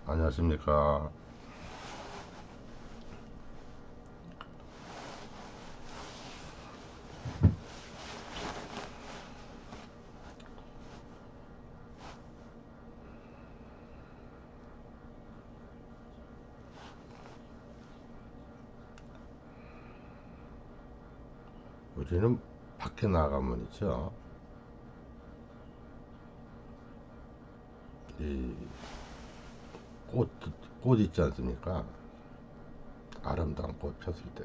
안녕하십니까. 우리는 밖에 나가면 있죠. 이 꽃, 꽃 있지 않습니까? 아름다운 꽃 폈을 때.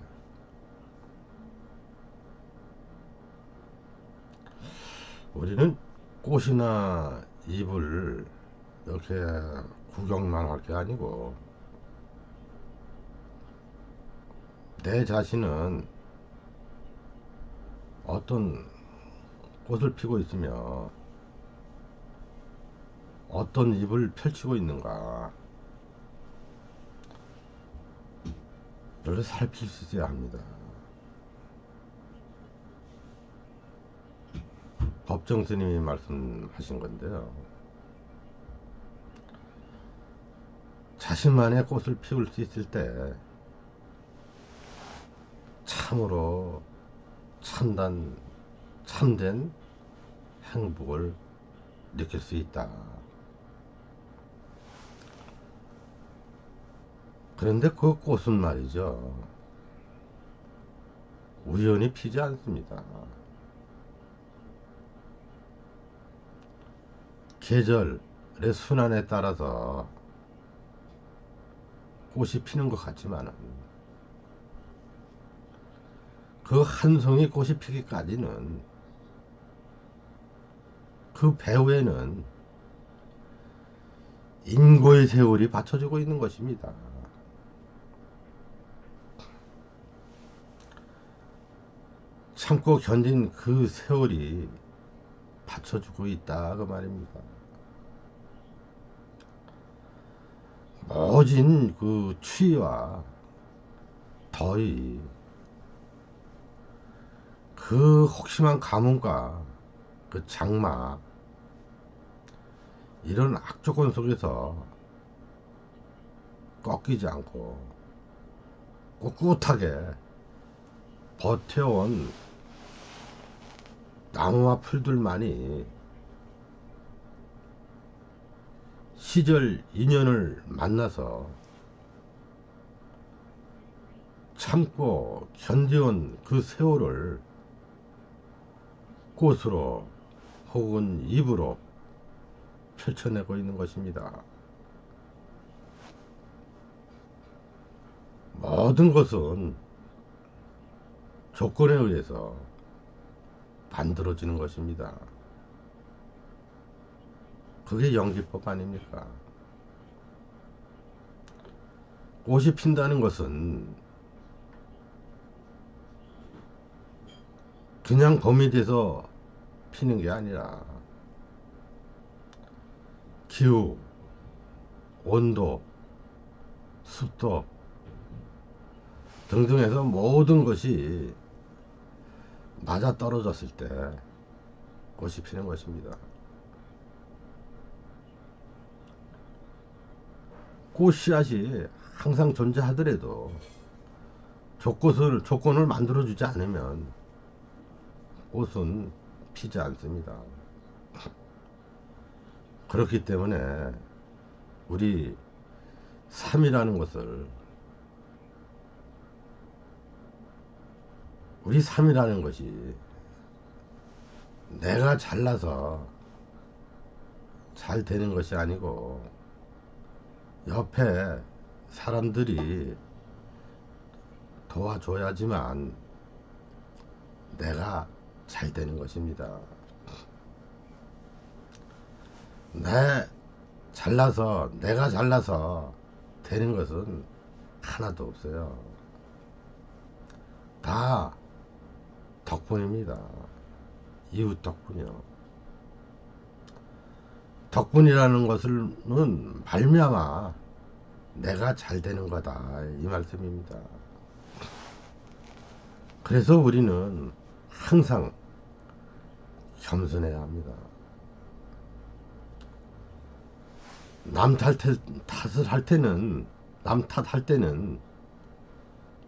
우리는 꽃이나 잎을 이렇게 구경만 할 게 아니고, 내 자신은 어떤 꽃을 피고 있으며, 어떤 잎을 펼치고 있는가, 를 살필 수 있어야 합니다. 법정 스님이 말씀하신 건데요. 자신만의 꽃을 피울 수 있을 때 참으로 참된 행복을 느낄 수 있다. 그런데 그 꽃은 말이죠, 우연히 피지 않습니다. 계절의 순환에 따라서 꽃이 피는 것 같지만, 그 한 송이 꽃이 피기까지는, 그 배후에는 인고의 세월이 받쳐주고 있는 것입니다. 참고 견딘 그 세월이 받쳐주고 있다, 그 말입니다. 모진 그 추위와 더위, 그 혹심한 가뭄과 그 장마, 이런 악조건 속에서 꺾이지 않고 꿋꿋하게 버텨온 나무와 풀들만이 시절 인연을 만나서 참고 견뎌온 그 세월을 꽃으로 혹은 잎으로 펼쳐내고 있는 것입니다. 모든 것은 조건에 의해서 만들어지는 것입니다. 그게 연기법 아닙니까? 꽃이 핀다는 것은 그냥 봄이 돼서 피는 게 아니라 기후, 온도, 습도 등등해서 모든 것이 맞아 떨어졌을 때 꽃이 피는 것입니다. 꽃씨앗이 항상 존재하더라도 조건을 만들어주지 않으면 꽃은 피지 않습니다. 그렇기 때문에 우리 삶이라는 것을, 우리 삶이라는 것이 내가 잘나서 잘 되는 것이 아니고 옆에 사람들이 도와줘야지만 내가 잘 되는 것입니다. 내가 잘나서 되는 것은 하나도 없어요. 다 덕분입니다. 이웃 덕분이요. 덕분이라는 것은 말미암아 내가 잘 되는 거다, 이 말씀입니다. 그래서 우리는 항상 겸손해야 합니다. 남 탓을 할 때는, 남 탓할 때는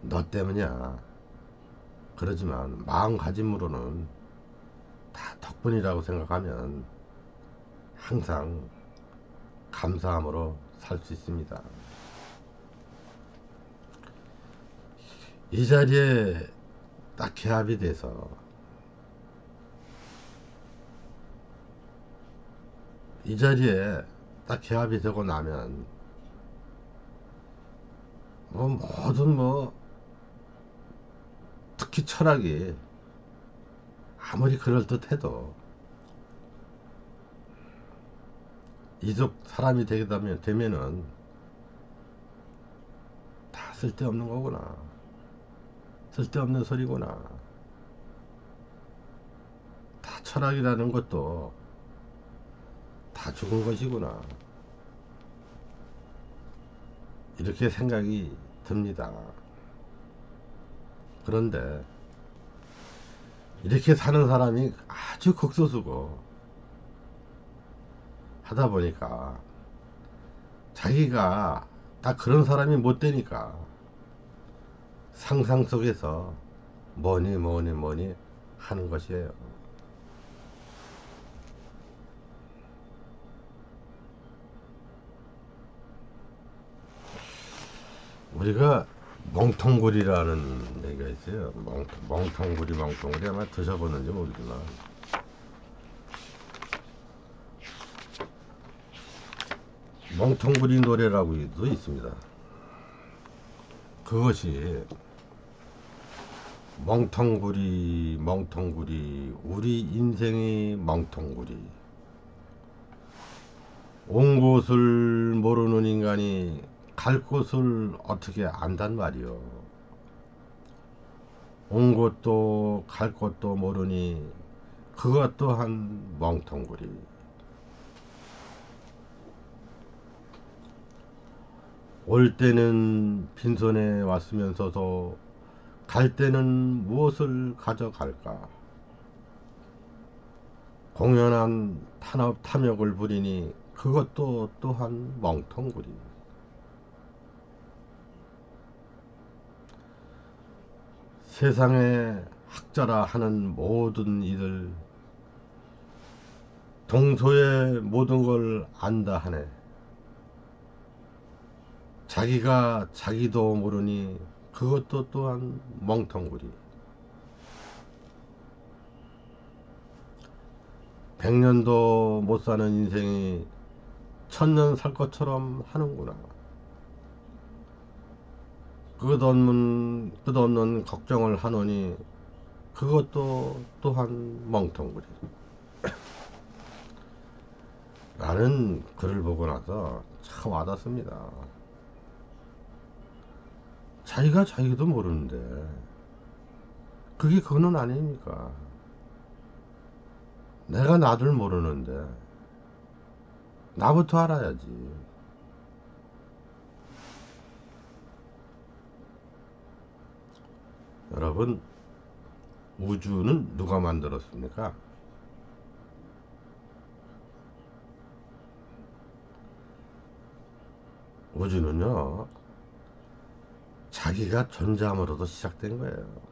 너 때문이야. 그러지만 마음가짐으로는 다 덕분이라고 생각하면 항상 감사함으로 살 수 있습니다. 이 자리에 딱 개합이 돼서, 이 자리에 딱 개합이 되고 나면 뭐 모든 뭐 특히 철학이 아무리 그럴듯해도 이쪽 사람이 되게 되면은 다 쓸데없는 거구나. 쓸데없는 소리구나. 다 철학이라는 것도 다 죽은 것이구나. 이렇게 생각이 듭니다. 그런데 이렇게 사는 사람이 아주 극소수고 하다 보니까 자기가 딱 그런 사람이 못 되니까 상상 속에서 뭐니 하는 것이에요. 우리가 멍텅구리라는 얘기가 있어요. 멍텅구리 아마 드셔보는지 모르지만 멍텅구리 노래라고도 있습니다. 그것이 멍텅구리 우리 인생이 멍텅구리, 온 곳을 모르는 인간이 갈 곳을 어떻게 안단 말이요. 온 곳도 갈 곳도 모르니 그것 또한 멍텅구리. 올 때는 빈손에 왔으면서도 갈 때는 무엇을 가져갈까? 공연한 탐욕을 부리니 그것도 또한 멍텅구리. 세상에 학자라 하는 모든 이들 동소의 모든 걸 안다 하네. 자기가 자기도 모르니 그것도 또한 멍텅구리. 100년도 못 사는 인생이 1000년 살 것처럼 하는구나. 끝없는 걱정을 하노니 그것도 또한 멍텅구리. 라는 글을 보고 나서 참 와닿습니다. 자기가 자기도 모르는데 그게 그거는 아닙니까? 내가 나를 모르는데 나부터 알아야지. 여러분, 우주는 누가 만들었습니까? 우주는요, 자기가 존재함으로도 시작된 거예요.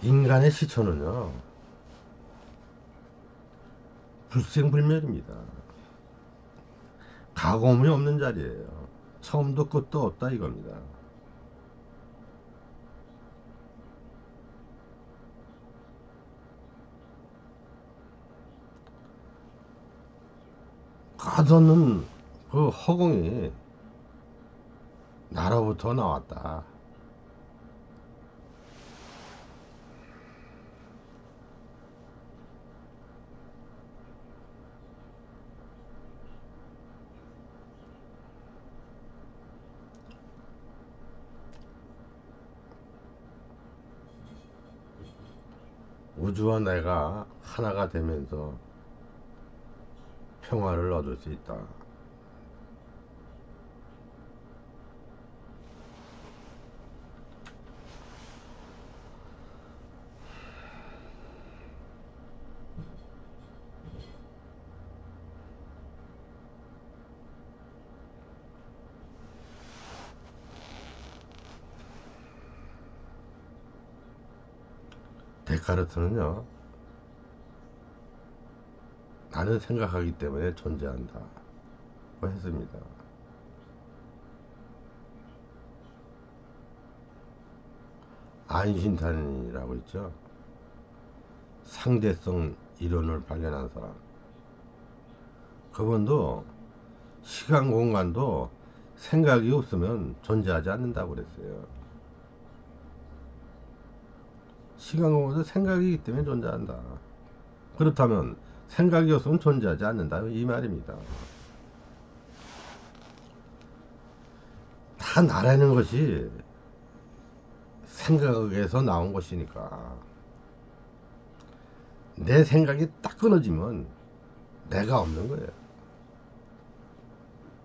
인간의 시초는요, 불생불멸입니다. 가공이 없는 자리예요. 처음도 끝도 없다 이겁니다. 끝없는 그 허공이 나로부터 나왔다. 우주와 내가 하나가 되면서 평화를 얻을 수 있다. 데카르트는요, 나는 생각하기 때문에 존재한다 고 했습니다. 아인슈타인이라고 있죠. 상대성 이론을 발견한 사람. 그분도 시간 공간도 생각이 없으면 존재하지 않는다고 그랬어요. 시간 공간도 생각이기 때문에 존재한다. 그렇다면 생각이 없으면 존재하지 않는다, 이 말입니다. 다 나라는 것이 생각에서 나온 것이니까, 내 생각이 딱 끊어지면 내가 없는 거예요.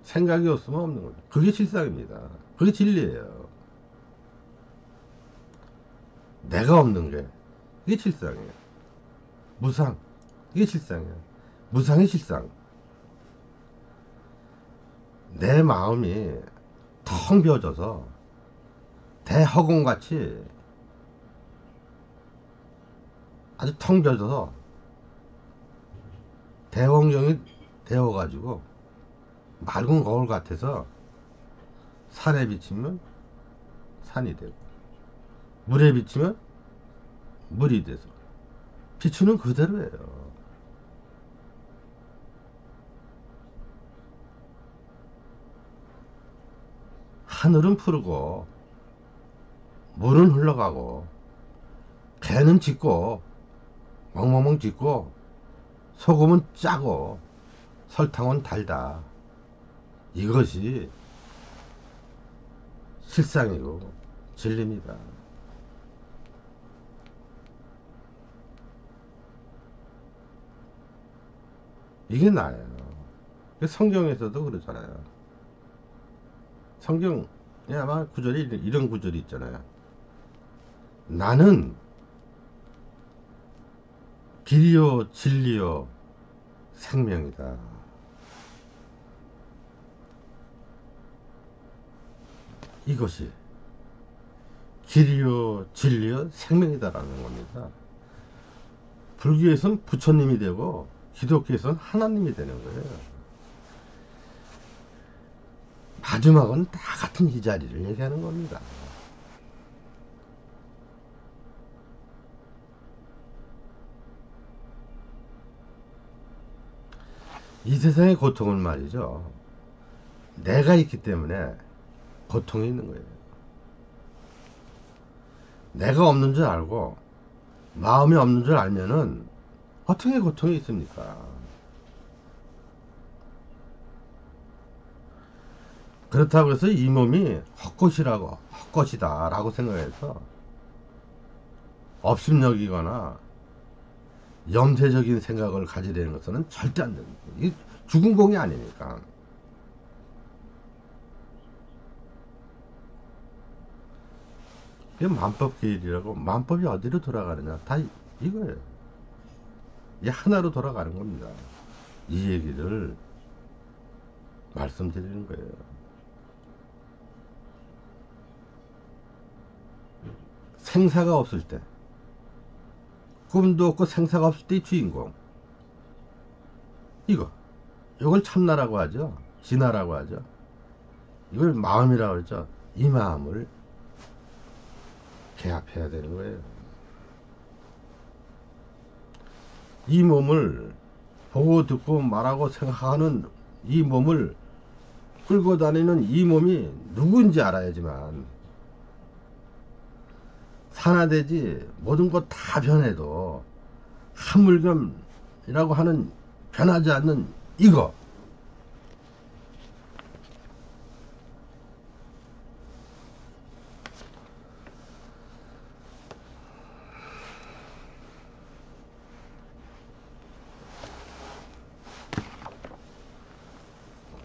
생각이 없으면 없는 거죠. 그게 실상입니다. 그게 진리예요. 내가 없는 게 이게 실상이에요. 무상, 이게 실상이에요. 무상이 실상. 내 마음이 텅 비어져서 대허공같이 아주 텅 비어져서 대원경이 되어가지고 맑은 거울 같아서 산에 비치면 산이 되고, 물에 비치면 물이 돼서 비추는 그대로예요. 하늘은 푸르고 물은 흘러가고 개는 짖고 멍멍멍 짖고 소금은 짜고 설탕은 달다. 이것이 실상이고 진리입니다. 이게 나예요. 성경에서도 그러잖아요. 성경에 아마 구절이 이런 구절이 있잖아요. 나는 길이요 진리요 생명이다. 이것이 길이요 진리요 생명이다라는 겁니다. 불교에서는 부처님이 되고 기독교에서는 하나님이 되는 거예요. 마지막은 다 같은 이 자리를 얘기하는 겁니다. 이 세상의 고통은 말이죠, 내가 있기 때문에 고통이 있는 거예요. 내가 없는 줄 알고 마음이 없는 줄 알면은 어떻게 고통이 있습니까? 그렇다고 해서 이 몸이 헛것이다 라고 생각해서 업심여기거나 염세적인 생각을 가지려는 것은 절대 안 됩니다. 이게 죽은 공이 아니니까. 이게 만법계일이라고, 만법이 어디로 돌아가느냐, 다 이거예요. 이 하나로 돌아가는 겁니다. 이 얘기를 말씀드리는 거예요. 생사가 없을 때, 꿈도 없고 생사가 없을 때의 주인공, 이걸 참나라고 하죠. 진화라고 하죠. 이걸 마음이라고 하죠. 이 마음을 개합해야 되는 거예요. 이 몸을 보고 듣고 말하고 생각하는 이 몸을 끌고 다니는 이 몸이 누구인지 알아야지만, 산화되지 모든 것 다 변해도 한물금이라고 하는 변하지 않는 이거,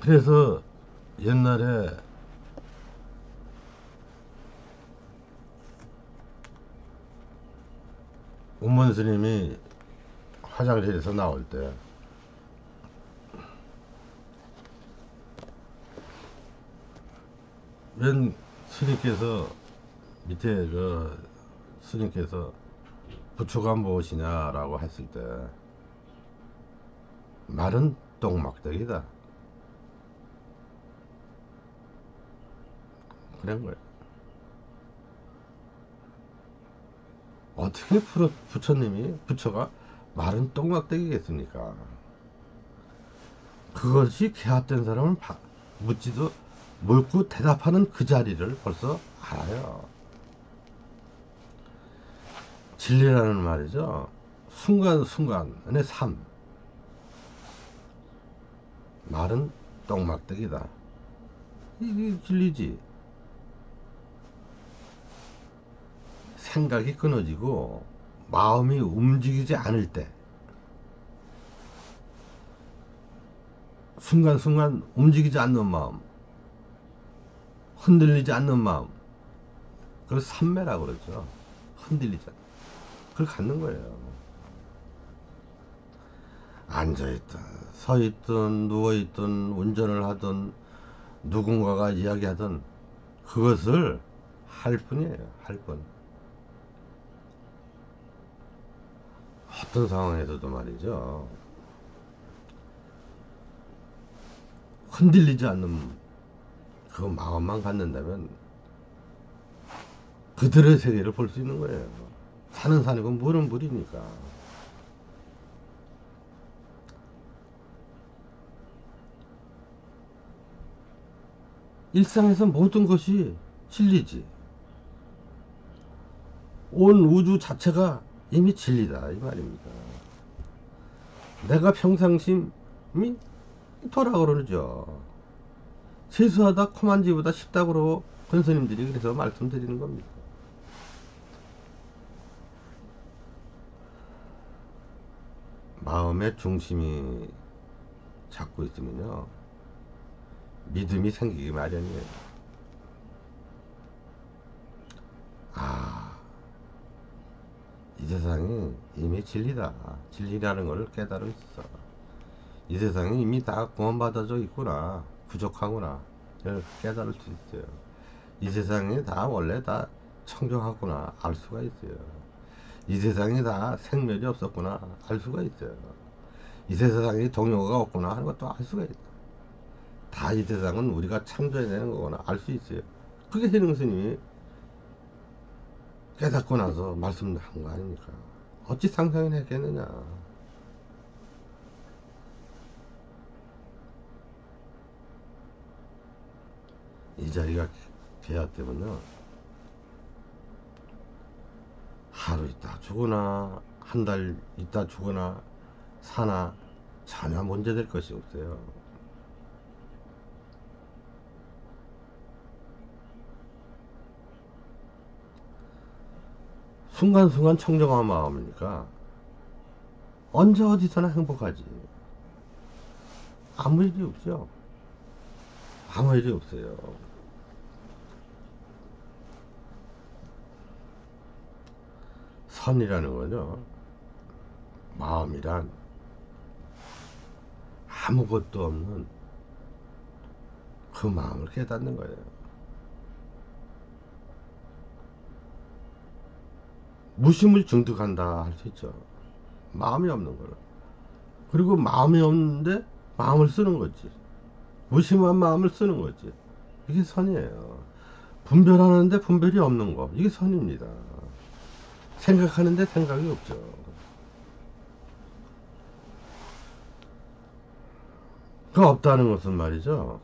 그래서 옛날에 운문 스님이 화장실에서 나올 때 웬 스님께서, 밑에 스님께서 부처가 무엇이냐라고 했을 때 말은 똥막대기다 그런 거예요. 어떻게 부처님이 부처가 말은 똥막대기겠습니까? 그것이 개합된 사람은 묻지도 묻고 대답하는 그 자리를 벌써 알아요. 진리라는 말이죠. 순간순간의 삶. 말은 똥막대기다. 이게 진리지. 생각이 끊어지고 마음이 움직이지 않을 때 순간순간 움직이지 않는 마음, 흔들리지 않는 마음, 그걸 삼매라고 그러죠. 흔들리지 않는 그걸 갖는 거예요. 앉아있든 서있든 누워있든 운전을 하든 누군가가 이야기하든 그것을 할 뿐이에요. 할 뿐. 어떤 상황에서도 말이죠. 흔들리지 않는 그 마음만 갖는다면 그들의 세계를 볼 수 있는 거예요. 산은 산이고 물은 물이니까. 일상에서 모든 것이 진리지. 온 우주 자체가 이미 진리다 이 말입니다. 내가 평상심이 도라 그러죠. 세수하다 코만지보다 쉽다고 권스님들이 그래서 말씀드리는 겁니다. 마음의 중심이 잡고 있으면요 믿음이 생기기 마련이에요. 아, 이 세상이 이미 진리다. 진리라는 걸 깨달을 수 있어. 이 세상이 이미 다 구원받아져 있구나. 부족하구나. 이걸 깨달을 수 있어요. 이 세상이 다 원래 다 청정하구나. 알 수가 있어요. 이 세상이 다 생멸이 없었구나. 알 수가 있어요. 이 세상에 동요가 없구나 하는 것도 알 수가 있다. 다 이 세상은 우리가 창조해내는 거구나 알 수 있어요. 그게 해능 스님이 깨닫고 나서 말씀한 거 아닙니까? 어찌 상상을 했겠느냐. 이 자리가 개화되면요 하루 있다 죽거나 한 달 있다 죽거나 사나 전혀 문제될 것이 없어요. 순간순간 청정한 마음이니까 언제 어디서나 행복하지. 아무 일이 없죠. 아무 일이 없어요. 선이라는 거죠. 마음이란 아무것도 없는 그 마음을 깨닫는 거예요. 무심을 증득한다 할 수 있죠. 마음이 없는 거를. 그리고 마음이 없는데 마음을 쓰는 거지. 무심한 마음을 쓰는 거지. 이게 선이에요. 분별하는데 분별이 없는 거. 이게 선입니다. 생각하는데 생각이 없죠. 그 없다는 것은 말이죠.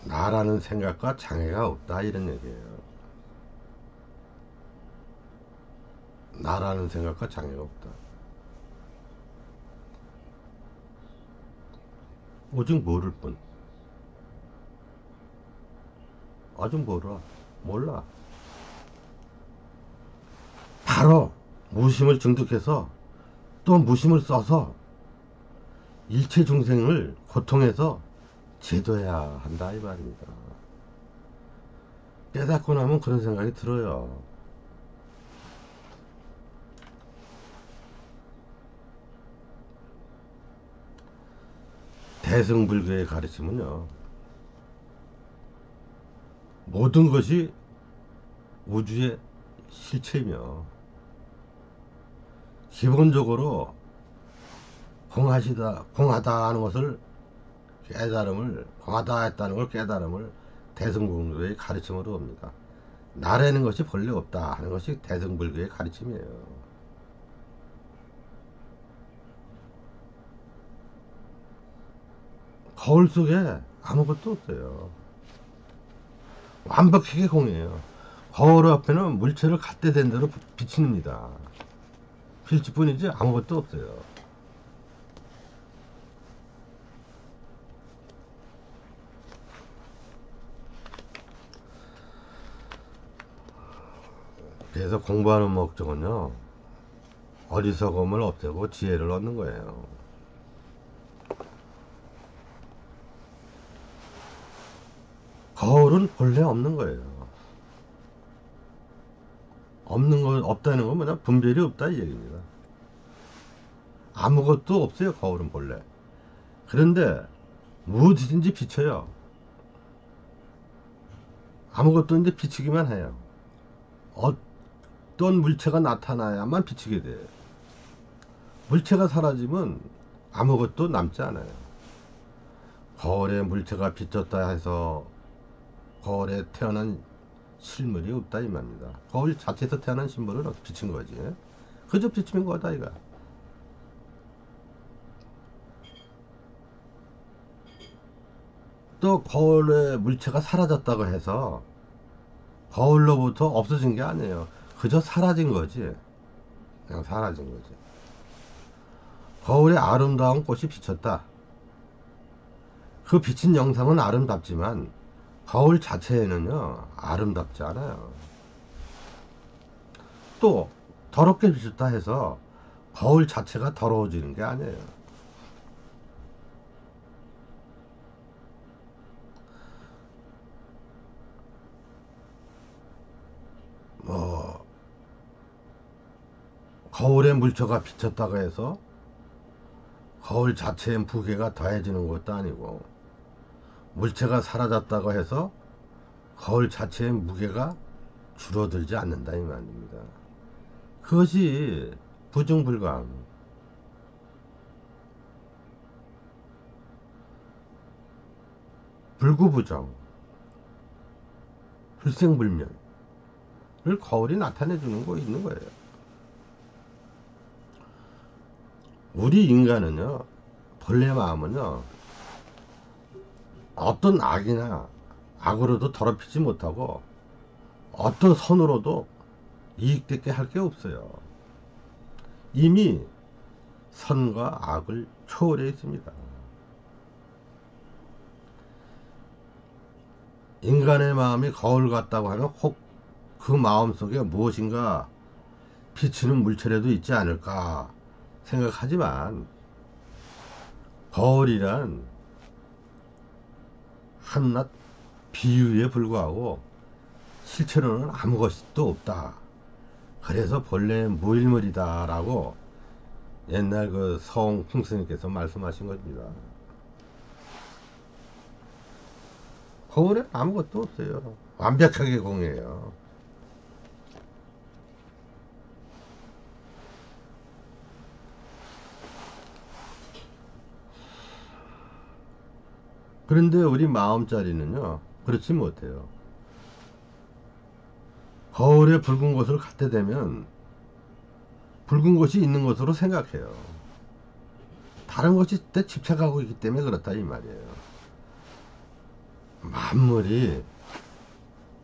나라는 생각과 장애가 없다 이런 얘기예요. 나라는 생각과 장애가 없다. 오직 모를 뿐. 아직 몰라. 바로 무심을 증득해서 또 무심을 써서 일체 중생을 고통해서 제도해야 한다 이 말입니다. 깨닫고 나면 그런 생각이 들어요. 대승불교의 가르침은요 모든 것이 우주의 실체이며 기본적으로 공하다 하는 것을 공하다 했다는 걸 깨달음을 대승불교의 가르침으로 옵니다. 나라는 것이 본래 없다 하는 것이 대승불교의 가르침이에요. 거울 속에 아무것도 없어요. 완벽하게 공이에요. 거울 앞에는 물체를 갖대 댄 대로 비칩니다. 필수뿐이지 아무것도 없어요. 그래서 공부하는 목적은요, 어리석음을 없애고 지혜를 얻는 거예요. 거울은 본래 없는 거예요. 없다는 건 뭐냐? 분별이 없다 이 얘기입니다. 아무것도 없어요, 거울은 본래. 그런데 무엇이든지 비쳐요. 아무것도 없는데 비치기만 해요. 어떤 물체가 나타나야만 비치게 돼요. 물체가 사라지면 아무것도 남지 않아요. 거울에 물체가 비쳤다 해서 거울에 태어난 실물이 없다 이 말입니다. 거울 자체에서 태어난 실물은 비친 거지. 그저 비치는 거다 이거. 또 거울에 물체가 사라졌다고 해서 거울로부터 없어진 게 아니에요. 그저 사라진 거지. 그냥 사라진 거지. 거울에 아름다운 꽃이 비쳤다. 그 비친 영상은 아름답지만 거울 자체에는요 아름답지 않아요. 또 더럽게 비쳤다 해서 거울 자체가 더러워지는 게 아니에요. 뭐 거울에 물체가 비쳤다고 해서 거울 자체의 무게가 더해지는 것도 아니고, 물체가 사라졌다고 해서 거울 자체의 무게가 줄어들지 않는다 이 말입니다. 그것이 부증불감, 불구부정, 불생불멸을 거울이 나타내 주는 거 있는 거예요. 우리 인간은요, 본래 마음은요, 어떤 악으로도 더럽히지 못하고 어떤 선으로도 이익되게 할 게 없어요. 이미 선과 악을 초월해 있습니다. 인간의 마음이 거울 같다고 하면 혹 그 마음 속에 무엇인가 비치는 물체라도 있지 않을까 생각하지만, 거울이란 한낱 비유에 불과하고 실제로는 아무것도 없다. 그래서 본래 무일물이다 라고 옛날 그 서홍 풍스님께서 말씀하신 겁니다. 거울에 아무것도 없어요. 완벽하게 공이에요. 그런데 우리 마음자리는요 그렇지 못해요. 거울에 붉은 것을 갖다 대면 붉은 것이 있는 것으로 생각해요. 다른 것이 때 집착하고 있기 때문에 그렇다 이 말이에요. 만물이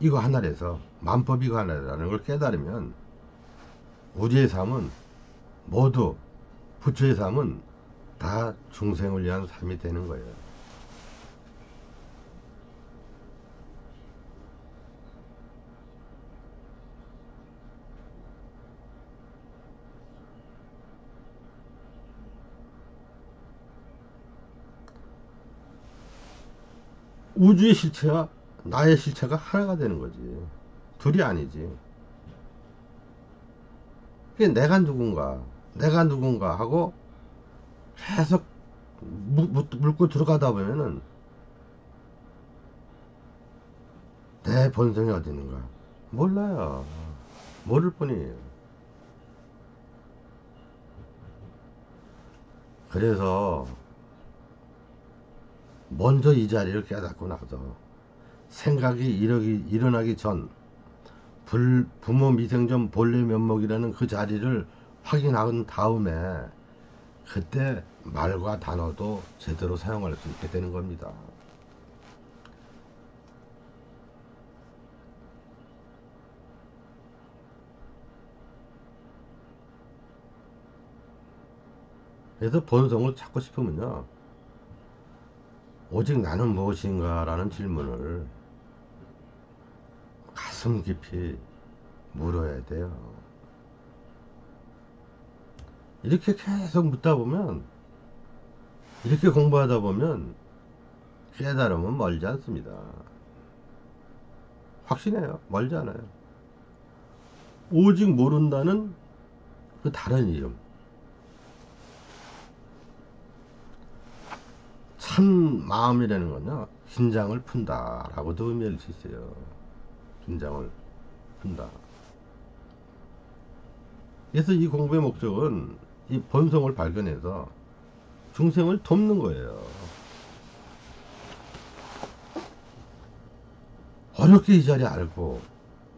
이거 하나라서, 만법이 이거 하나라는 걸 깨달으면 우리의 삶은 모두, 부처의 삶은 다 중생을 위한 삶이 되는 거예요. 우주의 실체와 나의 실체가 하나가 되는 거지. 둘이 아니지. 그게 내가 누군가 하고 계속 묻고 들어가다 보면은 내 본성이 어디 있는가 몰라요. 모를 뿐이에요. 그래서 먼저 이 자리를 깨닫고 나서 생각이 일어나기 전 부모 미생전 본래 면목이라는 그 자리를 확인한 다음에 그때 말과 단어도 제대로 사용할 수 있게 되는 겁니다. 그래서 본성을 찾고 싶으면요, 오직 나는 무엇인가 라는 질문을 가슴 깊이 물어야 돼요. 이렇게 계속 묻다 보면, 이렇게 공부하다 보면 깨달음은 멀지 않습니다. 확신해요. 멀지 않아요. 오직 모른다는 그 다른 이름, 참 마음이라는 건요, 긴장을 푼다 라고도 의미할 수 있어요. 긴장을 푼다. 그래서 이 공부의 목적은 이 본성을 발견해서 중생을 돕는 거예요. 어렵게 이 자리 알고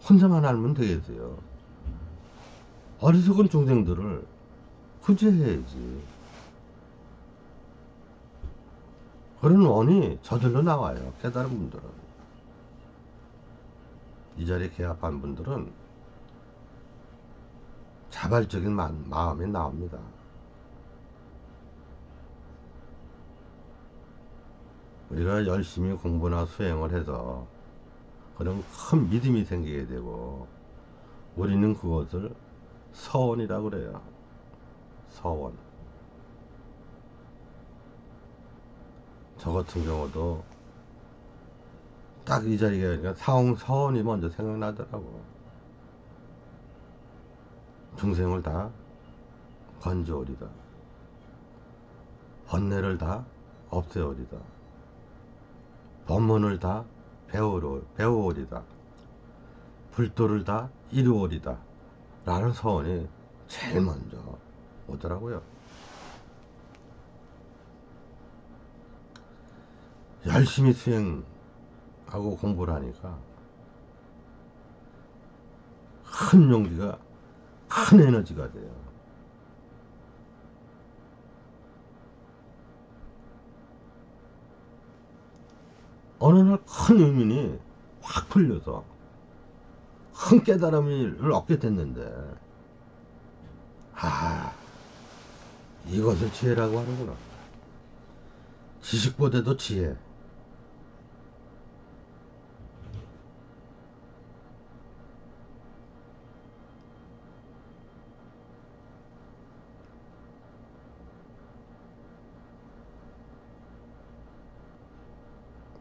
혼자만 알면 되겠어요. 어리석은 중생들을 구제해야지. 그런 원이 저절로 나와요. 깨달은 분들은. 이 자리에 개합한 분들은 자발적인 마음이 나옵니다. 우리가 열심히 공부나 수행을 해서 그런 큰 믿음이 생기게 되고, 우리는 그것을 서원이라고 그래요. 서원. 저 같은 경우도 딱 이 자리에 그러니까 서원이 먼저 생각나더라고. 중생을 다 건져오리다. 번뇌를 다 없애오리다. 법문을 다 배워오리다. 불도를 다 이루오리다. 라는 서원이 제일 먼저 오더라고요. 열심히 수행하고 공부를 하니까 큰 용기가, 큰 에너지가 돼요. 어느 날 큰 의문이 확 풀려서 큰 깨달음을 얻게 됐는데, 이것을 지혜라고 하는구나. 지식보다도 지혜.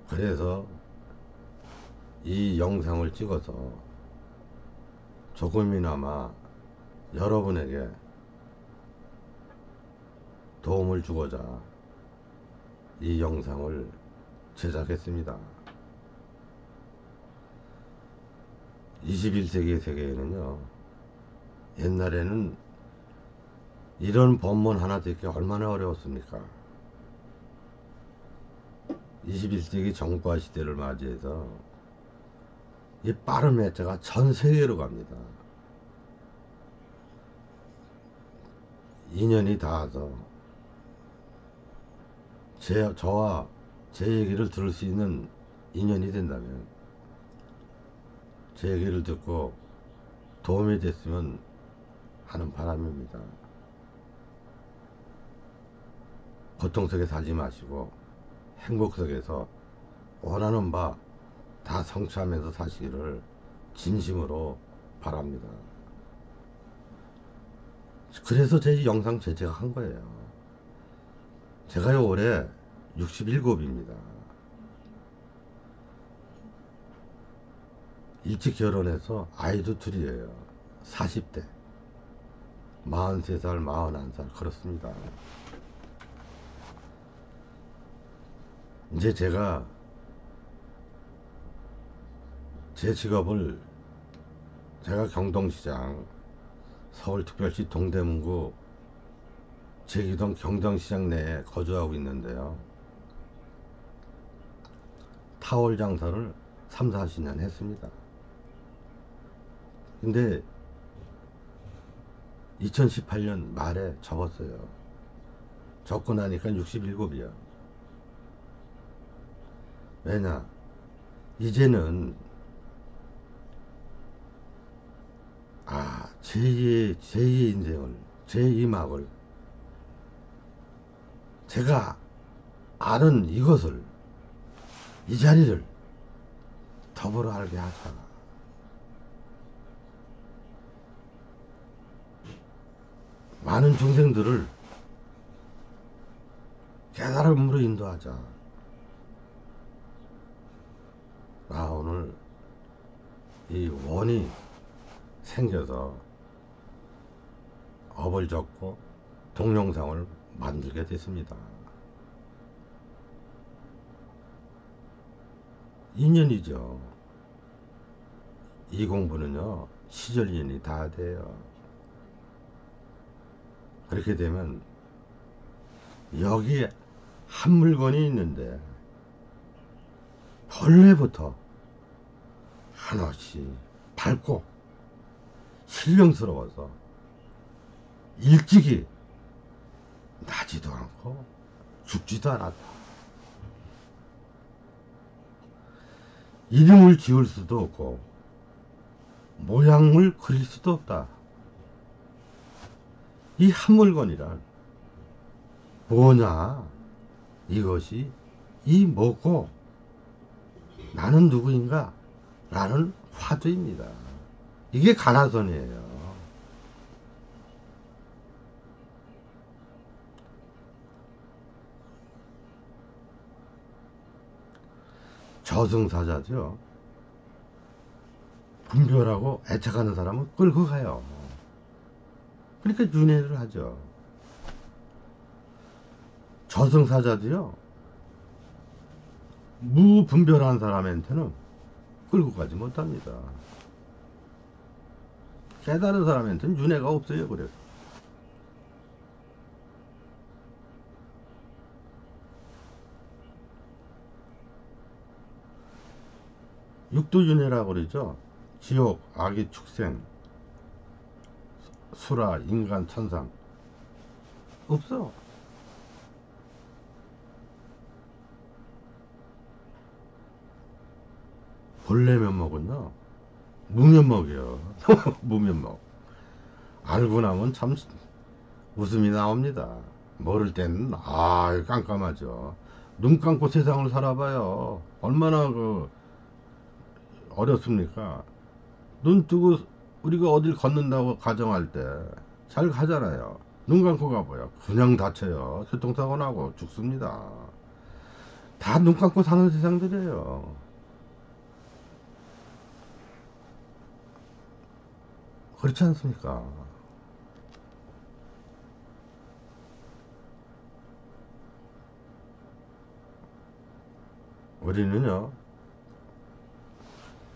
그래서 이 영상을 찍어서 조금이나마 여러분에게 도움을 주고자 이 영상을 제작했습니다. 21세기 세계에는요, 옛날에는 이런 법문 하나 듣기 얼마나 어려웠습니까? 21세기 정보화 시대를 맞이해서 이 빠른 회자가 전 세계로 갑니다. 인연이 닿아서 저와 제 얘기를 들을 수 있는 인연이 된다면 제 얘기를 듣고 도움이 됐으면 하는 바람입니다. 고통 속에 살지 마시고 행복 속에서 원하는 바 다 성취하면서 사시기를 진심으로 바랍니다. 그래서 제 영상 제작한 거예요. 제가요 올해 67입니다. 일찍 결혼해서 아이도 둘이에요. 40대 43살 41살 그렇습니다. 이제 제가 제 직업을, 제가 경동시장 서울특별시 동대문구 제기동 경정시장 내에 거주하고 있는데요. 타월 장사를 3, 40년 했습니다. 근데 2018년 말에 접었어요. 접고 나니까 67이야. 왜냐? 이제는 제2의 인생을, 제2막을 제가 아는 이것을, 이 자리를 더불어 알게 하자. 많은 중생들을 깨달음으로 인도하자. 오늘 이 원이 생겨서 업을 접고 동영상을 만들게 됐습니다. 인연이죠. 이 공부는요, 시절 인연이 다 돼요. 그렇게 되면 여기에 한 물건이 있는데 본래부터 한없이 밝고 신령스러워서 일찍이 나지도 않고 죽지도 않았다. 이름을 지을 수도 없고 모양을 그릴 수도 없다. 이 한 물건이란 뭐냐? 이것이 이 뭐고 나는 누구인가? 라는 화두입니다. 이게 가나선이에요. 저승사자죠. 분별하고 애착하는 사람은 끌고 가요. 그러니까 윤회를 하죠. 저승사자도요, 무분별한 사람한테는 끌고 가지 못합니다. 깨달은 사람한테는 윤회가 없어요. 그래서 육도윤회라고 그러죠. 지옥, 아기, 축생, 수라, 인간, 천상 없어. 본래 면목은요, 무면목이요. 무면목. 알고 나면 참 웃음이 나옵니다. 모를 때는 깜깜하죠. 눈 감고 세상을 살아봐요. 얼마나 어렵습니까? 눈 뜨고 우리가 어딜 걷는다고 가정할 때 잘 가잖아요. 눈 감고 가봐요. 그냥 다쳐요. 교통사고 나고 죽습니다. 다 눈 감고 사는 세상들이에요. 그렇지 않습니까? 우리는요,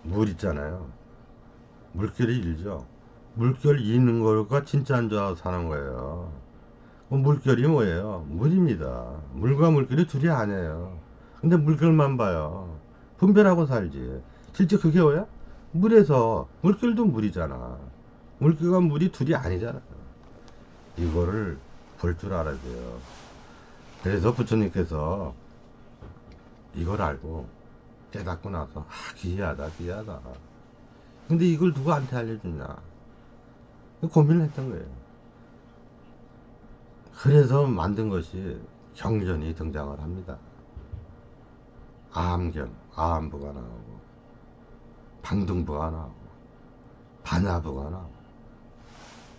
물 있잖아요. 물결이 일죠. 물결이 있는 거가 진짜인 줄 알고 사는 거예요. 물결이 뭐예요? 물입니다. 물과 물결이 둘이 아니에요. 근데 물결만 봐요. 분별하고 살지. 실제 그게 뭐야? 물에서, 물결도 물이잖아. 물결과 물이 둘이 아니잖아. 이거를 볼 줄 알아야 돼요. 그래서 부처님께서 이걸 알고 깨닫고 나서 기이하다, 기이하다. 근데 이걸 누구한테 알려주냐? 고민을 했던 거예요. 그래서 만든 것이 경전이 등장을 합니다. 아함경, 아함부가 나오고, 방등부가 나오고, 반야부가 나오고,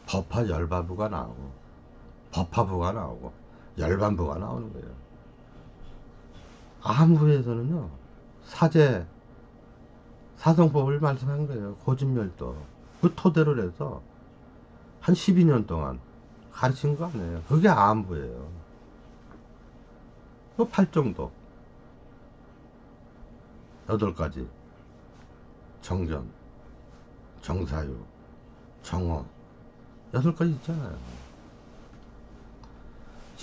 법화 열반부가 나오고, 법화부가 나오고, 열반부가 나오는 거예요. 아함부에서는요, 사제, 사성법을 말씀한 거예요. 고진멸도. 그 토대로 해서 한 12년 동안 가르친 거 아니에요. 그게 아함부예요. 그 팔정도 8가지, 정견, 정사유, 정어 8가지 있잖아요.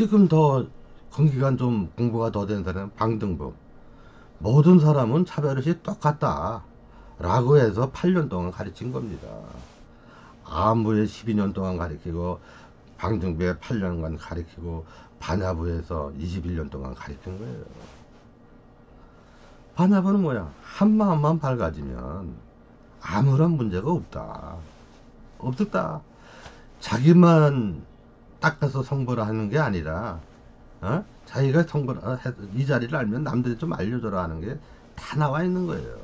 지금 더 공기가 좀 공부가 더 된 사람은 방등복. 모든 사람은 차별의식 똑같다 라고 해서 8년 동안 가르친 겁니다. 암부에 12년 동안 가르치고 방등부에 8년간 가르치고 반야부에서 21년 동안 가르친 거예요. 반야부는 뭐야? 한마음만 밝아지면 아무런 문제가 없다. 없었다. 자기만 닦아서 성불을 하는 게 아니라 자기가 성불 이 자리를 알면 남들이 좀 알려줘라 하는 게 다 나와 있는 거예요.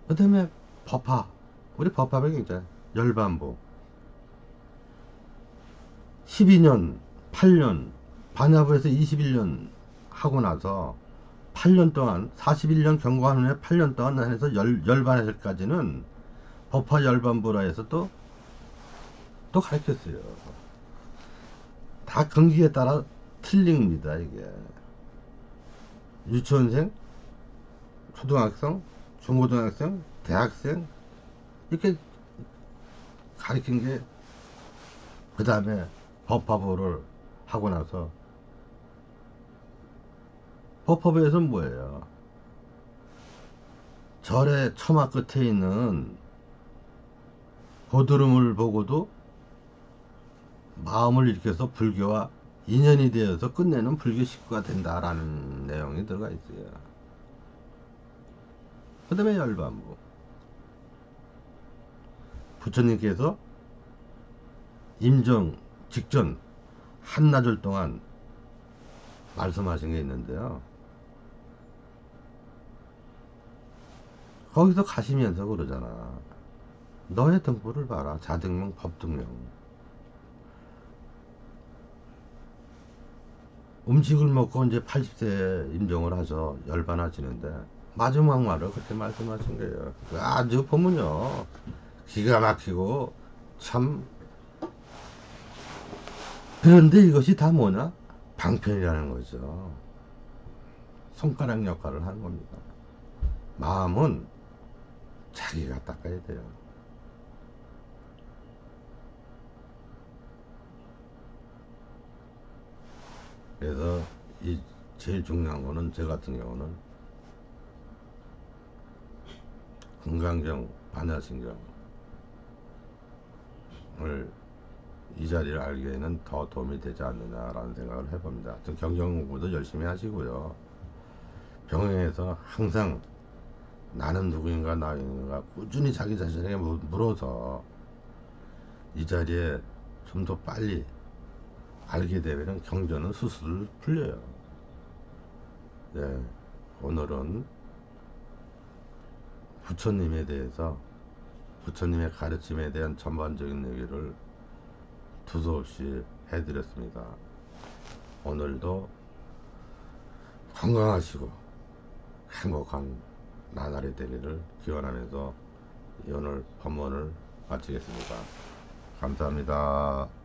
그 다음에 법화. 우리 법화백이 있잖아요. 열반부 12년 8년 반야부에서 21년 하고 나서 8년 동안 41년 경과하는 후에 8년 동안 해서 열반에서까지는 법화 열반부라 해서 또 가르쳤어요. 다 경기에 따라 틀립니다. 이게 유치원생, 초등학생, 중고등학생, 대학생 이렇게 가르친 게 그 다음에 법화부를 하고 나서 법화부에서는 뭐예요? 절의 처마 끝에 있는 고드름을 보고도 마음을 일으켜서 불교와 인연이 되어서 끝내는 불교 식구가 된다라는 내용이 들어가 있어요. 그 다음에 열반부. 부처님께서 임종 직전 한나절 동안 말씀하신 게 있는데요. 거기서 가시면서 그러잖아. 너의 등불을 봐라. 자등명, 법등명. 음식을 먹고 이제 80세 임종을 하셔 열반하시는데 마지막 말을 그렇게 말씀하신 거예요. 아주 보면요 기가 막히고 참. 그런데 이것이 다 뭐냐? 방편이라는 거죠. 손가락 역할을 하는 겁니다. 마음은 자기가 닦아야 돼요. 그래서 이 제일 중요한 거는 저 같은 경우는 건강경, 반야신경을 이 자리를 알기에는 더 도움이 되지 않느냐라는 생각을 해봅니다. 경경 공부도 열심히 하시고요. 병행해서 항상 나는 누구인가 나인가 꾸준히 자기 자신에게 물어서 이 자리에 좀 더 빨리 알게 되면 경전은 수술 풀려요. 네, 오늘은 부처님에 대해서 부처님의 가르침에 대한 전반적인 얘기를 두서없이 해드렸습니다. 오늘도 건강하시고 행복한 나날이 되기를 기원하면서 오늘 법문을 마치겠습니다. 감사합니다.